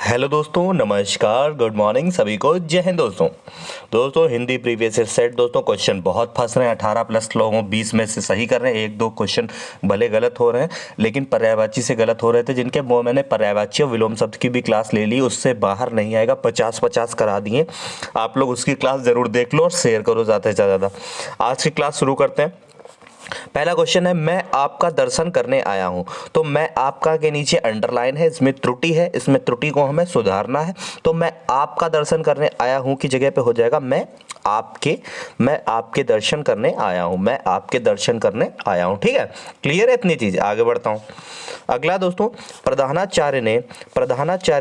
Hello दोस्तों, नमस्कार, good morning सभी को। जय हिंद दोस्तों हिंदी प्रीवियस ईयर सेट दोस्तों क्वेश्चन बहुत फंस रहे हैं। 18 प्लस लोगों 20 में से सही कर रहे हैं। एक दो क्वेश्चन भले गलत हो रहे हैं लेकिन पर्यायवाची से गलत हो रहे थे, जिनके वो मैंने पर्यायवाची और विलोम शब्द की भी क्लास ले ली, उससे बाहर नहीं आएगा। 50-50 करा दिए। आप लोग उसकी क्लास ज़रूर देख लो और शेयर करो ज़्यादा से ज़्यादा। आज की क्लास शुरू करते हैं। पहला क्वेश्चन है, मैं आपका दर्शन करने आया हूं। तो मैं आपका के नीचे अंडरलाइन है, इसमें त्रुटि है, इसमें त्रुटि को हमें सुधारना है। तो मैं आपका दर्शन करने आया हूं की जगह पे हो जाएगा मैं आपके दर्शन करने आया हूं, मैं आपके दर्शन करने आया हूं। ठीक है, क्लियर है इतनी चीज। आगे बढ़ता हूं। अगला दोस्तों, प्रधानाचार्य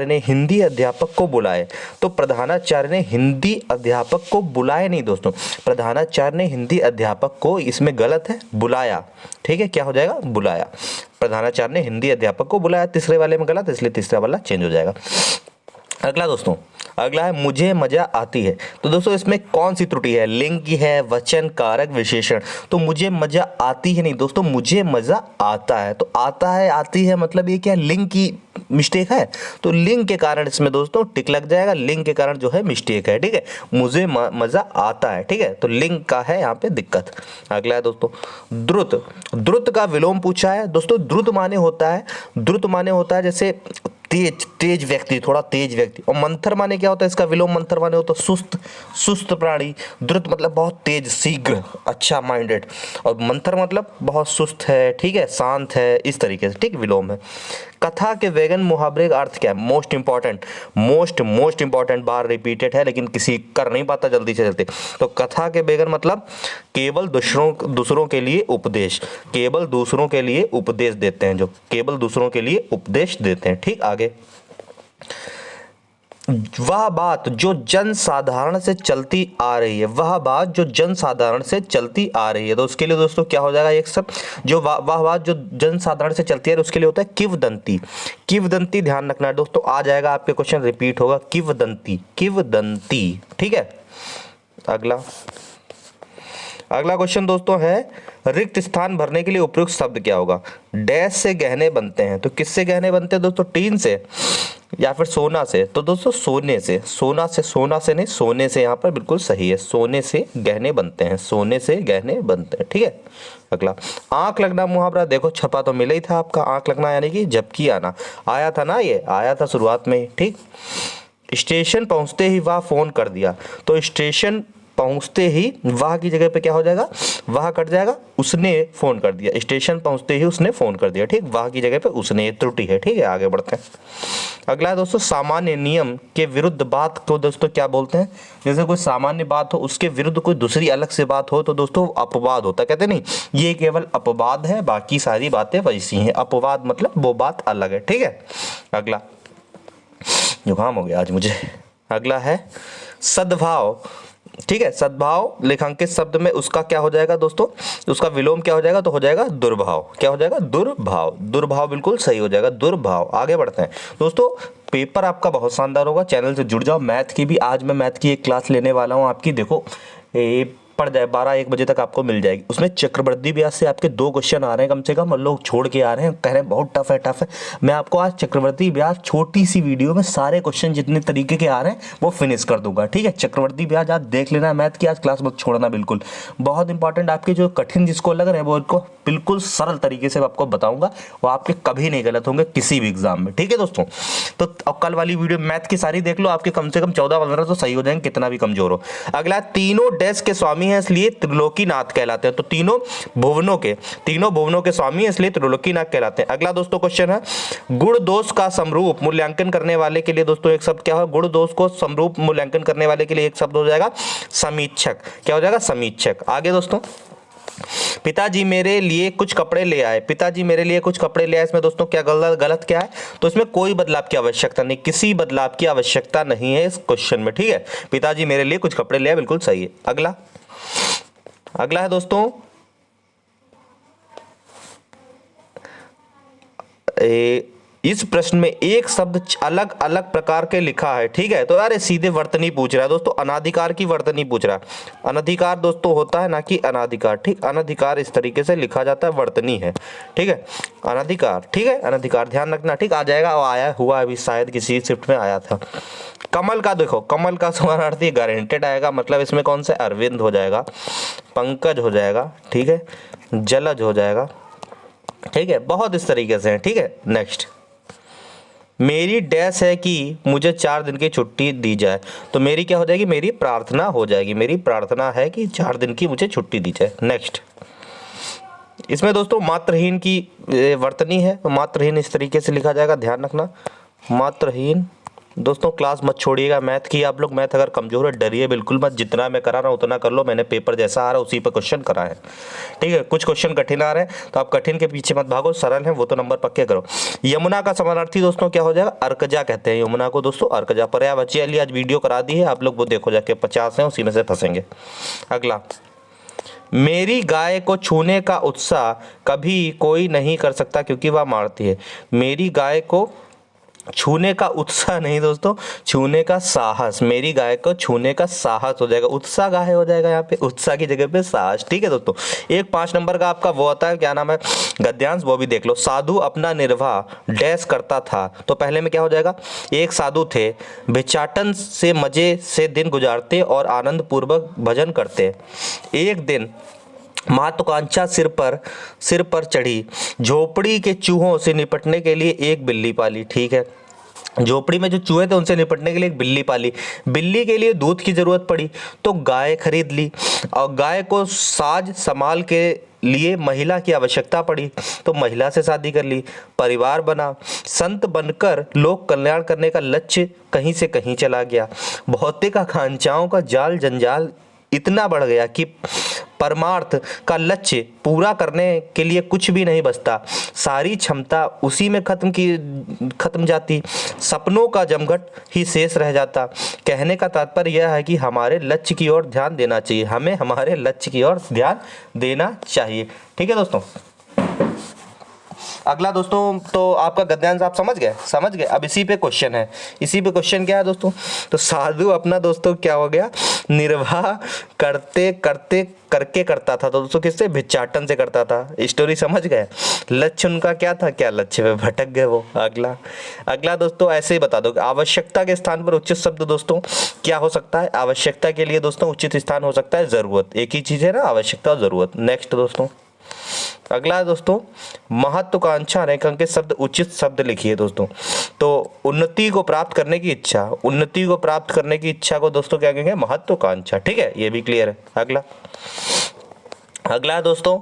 ने हिंदी अध्यापक को बुलाए। तो प्रधानाचार्य ने हिंदी अध्यापक को बुलाए नहीं दोस्तों, प्रधानाचार्य ने हिंदी अध्यापक को, इसमें गलत है, बुलाया। ठीक है, क्या हो जाएगा? बुलाया। प्रधानाचार्य ने हिंदी अध्यापक को बुलाया, तीसरे वाले में गलत, इसलिए तीसरा वाला चेंज हो जाएगा। अगला है मुझे मजा आती है। तो दोस्तों इसमें कौन सी त्रुटि है? लिंग की है, वचन, कारक, विशेषण। तो मुझे मजा आती है नहीं दोस्तों, मुझे मजा आता है। तो आता है, आती है, मतलब ये क्या लिंग की मिस्टेक है। तो लिंग के कारण इसमें दोस्तों टिक लग जाएगा, लिंग के कारण जो है मिस्टेक है। ठीक है, मुझे मजा आता है। ठीक है, तो लिंग का है यहाँ पे दिक्कत। अगला है दोस्तों द्रुत का विलोम पूछा है। दोस्तों द्रुत माने होता है जैसे तेज व्यक्ति, थोड़ा तेज व्यक्ति। और मंथर माने क्या होता है? इसका विलोम मंथर माने होता है सुस्त प्राणी। द्रुत मतलब बहुत तेज, शीघ्र, अच्छा माइंडेड। और मंथर मतलब बहुत सुस्त है, ठीक है, शांत है, इस तरीके से। ठीक, विलोम है। कथा के वैगन मुहावरे का अर्थ क्या है? मोस्ट इंपॉर्टेंट बार रिपीटेड है लेकिन किसी कर नहीं पाता जल्दी से जल्दी। तो कथा के वैगन मतलब केवल दूसरों के लिए उपदेश, केवल दूसरों के लिए उपदेश देते हैं, जो केवल दूसरों के लिए उपदेश देते हैं। ठीक, आगे। वह बात जो जन साधारण से चलती आ रही है, वह बात जो जन साधारण से चलती आ रही है। तो उसके लिए दोस्तों क्या हो जाएगा? एक सब जो वह बात जो जन साधारण से चलती है उसके लिए होता है किवदंती। किवदंती ध्यान रखना है दोस्तों, आ जाएगा आपके क्वेश्चन, रिपीट होगा, किवदंती। ठीक है। अगला क्वेश्चन दोस्तों है, रिक्त स्थान भरने के लिए उपयुक्त शब्द क्या होगा? डैश से गहने बनते हैं। तो किससे गहने बनते हैं दोस्तों? टीन से या फिर सोना से। तो दोस्तों सोने से नहीं, सोने से यहाँ पर बिल्कुल सही है। सोने से गहने बनते हैं, ठीक है। अगला, आंख लगना मुहावरा। देखो छपा तो मिला ही था आपका, आंख लगना यानी कि झपकी आना। आया था ना, ये आया था शुरुआत में ही। ठीक। स्टेशन पहुंचते ही वह फोन कर दिया। तो स्टेशन पहुंचते ही वह की जगह पे क्या हो जाएगा? वह कट जाएगा, उसने फोन कर दिया। स्टेशन पहुंचते ही उसने फोन कर दिया। ठीक, वह की जगह पे उसने, त्रुटि है। ठीक है, आगे बढ़ते हैं। अगला है दोस्तों, सामान्य नियम के विरुद्ध बात को दोस्तों क्या बोलते हैं? जैसे कोई सामान्य बात हो, उसके विरुद्ध कोई दूसरी अलग से बात हो तो दोस्तों अपवाद होता है। कहते नहीं ये केवल अपवाद है, बाकी सारी बातें वैसी हैं। अपवाद मतलब वो बात अलग है। ठीक है। अगला, जुकाम हो गया आज मुझे। अगला है सद्भाव। ठीक है, सद्भाव लेखांकित शब्द में उसका क्या हो जाएगा दोस्तों? उसका विलोम क्या हो जाएगा? तो हो जाएगा दुर्भाव। क्या हो जाएगा? दुर्भाव बिल्कुल सही हो जाएगा, दुर्भाव। आगे बढ़ते हैं दोस्तों। पेपर आपका बहुत शानदार होगा, चैनल से जुड़ जाओ। मैथ की भी आज मैं मैथ की एक क्लास लेने वाला हूँ आपकी। देखो पड़ जाए 12-1 बजे तक आपको मिल जाएगी। उसमें चक्रवृद्धि ब्याज से आपके 2 क्वेश्चन आ रहे हैं कम से कम, और लोग छोड़ के आ रहे हैं, कह रहे हैं बहुत टफ है। मैं आपको आज चक्रवृद्धि ब्याज छोटी सी वीडियो में सारे क्वेश्चन जितने तरीके के आ रहे हैं वो फिनिश कर दूंगा। ठीक है, चक्रवृद्धि ब्याज आज देख लेना। मैथ की आज क्लास मत छोड़ना, बिल्कुल बहुत इंपॉर्टेंट। आपके जो कठिन जिसको लग रहे हैं वो इनको बिल्कुल सरल तरीके से आपको बताऊंगा, वो आपके कभी नहीं गलत होंगे किसी भी एग्जाम में। ठीक है दोस्तों, तो कल वाली वीडियो मैथ की सारी देख लो, आपके कम से कम 14-15 तो सही हो जाएंगे, कितना भी कमजोर हो। अगला, तीनों डैश के स्वामी हैं इसलिए त्रिलोकीनाथ कहलाते हैं। तो तीनों भुवनों के स्वामी हैं इसलिए त्रिलोकीनाथ कहलाते हैं। अगला दोस्तों क्वेश्चन है, गुण दोष का समरूप मूल्यांकन करने वाले के लिए दोस्तों एक शब्द क्या है? गुण दोष को समरूप मूल्यांकन करने वाले के लिए एक शब्द हो जाएगा समीक्षक। क्या हो जाएगा? समीक्षक। आगे दोस्तों, पिताजी मेरे लिए कुछ कपड़े ले आए। इसमें दोस्तों क्या गलत क्या है? तो इसमें कोई बदलाव की आवश्यकता नहीं, किसी बदलाव की आवश्यकता नहीं है इस क्वेश्चन में। ठीक है, पिताजी मेरे लिए कुछ कपड़े ले आए, बिल्कुल सही है। अगला है दोस्तों, इस प्रश्न में एक शब्द अलग अलग प्रकार के लिखा है, ठीक है। तो अरे सीधे वर्तनी पूछ रहा है दोस्तों, अनाधिकार की वर्तनी पूछ रहा है। अनधिकार दोस्तों होता है ना कि अनाधिकार, ठीक। अनधिकार इस तरीके से लिखा जाता है, वर्तनी है, ठीक है। अनधिकार, ठीक है, अनधिकार ध्यान रखना, ठीक। आ जाएगा, और आया हुआ अभी शायद किसी शिफ्ट में आया था। कमल का देखो, कमल का समानार्थी गारंटेड आएगा, मतलब इसमें कौन सा, अरविंद हो जाएगा, पंकज हो जाएगा, ठीक है, जलज हो जाएगा, ठीक है। बहुत इस तरीके से है, ठीक है। नेक्स्ट, मेरी डैश है कि मुझे 4 दिन की छुट्टी दी जाए। तो मेरी क्या हो जाएगी, मेरी प्रार्थना हो जाएगी। मेरी प्रार्थना है कि 4 दिन की मुझे छुट्टी दी जाए। नेक्स्ट, इसमें दोस्तों मात्रहीन की वर्तनी है, तो मात्रहीन इस तरीके से लिखा जाएगा, ध्यान रखना। मात्रहीन दोस्तों, क्लास मत छोड़िएगा मैथ की, आप लोग मैथ अगर कमजोर है डरिए बिल्कुल मत, जितना मैं करा रहा हूँ उतना कर लो। मैंने पेपर जैसा आ रहा है उसी पर क्वेश्चन करा है, ठीक है। कुछ क्वेश्चन कठिन आ रहे हैं तो आप कठिन के पीछे मत भागो, सरल है वो तो नंबर पक्के करो। यमुना का समानार्थी दोस्तों क्या हो जाएगा, अर्कजा कहते हैं यमुना को दोस्तों, अर्कजा। पर्यायवाची वाली आज वीडियो करा दी है, आप लोग वो देखो जाके, 50 है उसी में से फंसेंगे। अगला, मेरी गाय को छूने का उत्साह कभी कोई नहीं कर सकता क्योंकि वह मारती है। मेरी गाय को छूने का उत्साह नहीं दोस्तों, छूने का साहस। मेरी गाय को छूने का साहस हो जाएगा, उत्साह गाय हो जाएगा यहाँ पे, उत्साह की जगह पे साहस, ठीक है दोस्तों। एक 5 नंबर का आपका वो होता है, क्या नाम है, गद्यांश, वो भी देख लो। साधु अपना निर्वाह डैश करता था, तो पहले में क्या हो जाएगा, एक साधु थे, भिक्षाटन से मजे से दिन गुजारते और आनंद पूर्वक भजन करते। एक दिन महत्वाकांक्षा सिर पर चढ़ी, झोपड़ी के चूहों से निपटने के लिए एक बिल्ली पाली, ठीक है। झोपड़ी में जो चूहे थे उनसे निपटने के लिए एक बिल्ली पाली। बिल्ली के लिए दूध की जरूरत पड़ी तो गाय खरीद ली, और गाय को साज संभाल के लिए महिला की आवश्यकता पड़ी तो महिला से शादी कर ली, परिवार बना। संत बनकर लोक कल्याण करने का लक्ष्य कहीं से कहीं चला गया। भौतिक आकांक्षाओं का जाल जंजाल इतना बढ़ गया कि परमार्थ का लक्ष्य पूरा करने के लिए कुछ भी नहीं बचता, सारी क्षमता उसी में खत्म जाती, सपनों का जमघट ही शेष रह जाता। कहने का तात्पर्य यह है कि हमारे लक्ष्य की ओर ध्यान देना चाहिए, हमें हमारे लक्ष्य की ओर ध्यान देना चाहिए, ठीक है दोस्तों। अगला दोस्तों, तो आपका गद्यांश आप समझ गए। अब इसी पे क्वेश्चन है, इसी पे क्वेश्चन क्या है दोस्तों, तो साधु अपना दोस्तों क्या हो गया, निर्वाह करके करता था, तो दोस्तों किससे, भिक्षाटन से करता था। स्टोरी समझ गए, लक्ष्य उनका क्या था, क्या लक्ष्य पे भटक गए वो। अगला दोस्तों ऐसे ही बता दो, आवश्यकता के स्थान पर उचित शब्द दोस्तों क्या हो सकता है। आवश्यकता के लिए दोस्तों उचित स्थान हो सकता है जरूरत, एक ही चीज है ना, आवश्यकता और जरूरत। नेक्स्ट दोस्तों, अगला दोस्तों, महत्वाकांक्षा रेखांकित शब्द उचित शब्द लिखिए दोस्तों। तो उन्नति को प्राप्त करने की इच्छा, उन्नति को प्राप्त करने की इच्छा को दोस्तों क्या कहेंगे, महत्वाकांक्षा, ठीक है, ये भी क्लियर है। अगला दोस्तों,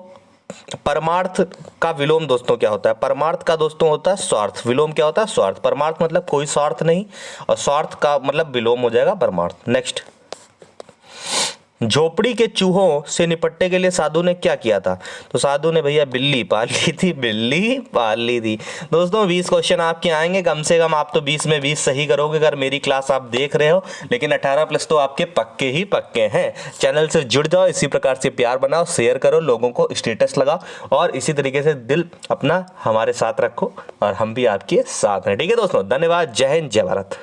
परमार्थ का विलोम दोस्तों क्या होता है। परमार्थ का दोस्तों होता है स्वार्थ, विलोम क्या होता है, स्वार्थ। परमार्थ मतलब कोई स्वार्थ नहीं, और स्वार्थ का मतलब विलोम हो जाएगा परमार्थ। नेक्स्ट, झोपड़ी के चूहों से निपटने के लिए साधु ने क्या किया था, तो साधु ने भैया बिल्ली पाल ली थी। दोस्तों 20 क्वेश्चन आपके आएंगे कम से कम, आप तो 20 में 20 सही करोगे अगर मेरी क्लास आप देख रहे हो, लेकिन 18+ तो आपके पक्के ही पक्के हैं। चैनल से जुड़ जाओ, इसी प्रकार से प्यार बनाओ, शेयर करो, लोगों को स्टेटस लगाओ, और इसी तरीके से दिल अपना हमारे साथ रखो, और हम भी आपके साथ हैं, ठीक है दोस्तों। धन्यवाद, जय हिंद, जय भारत।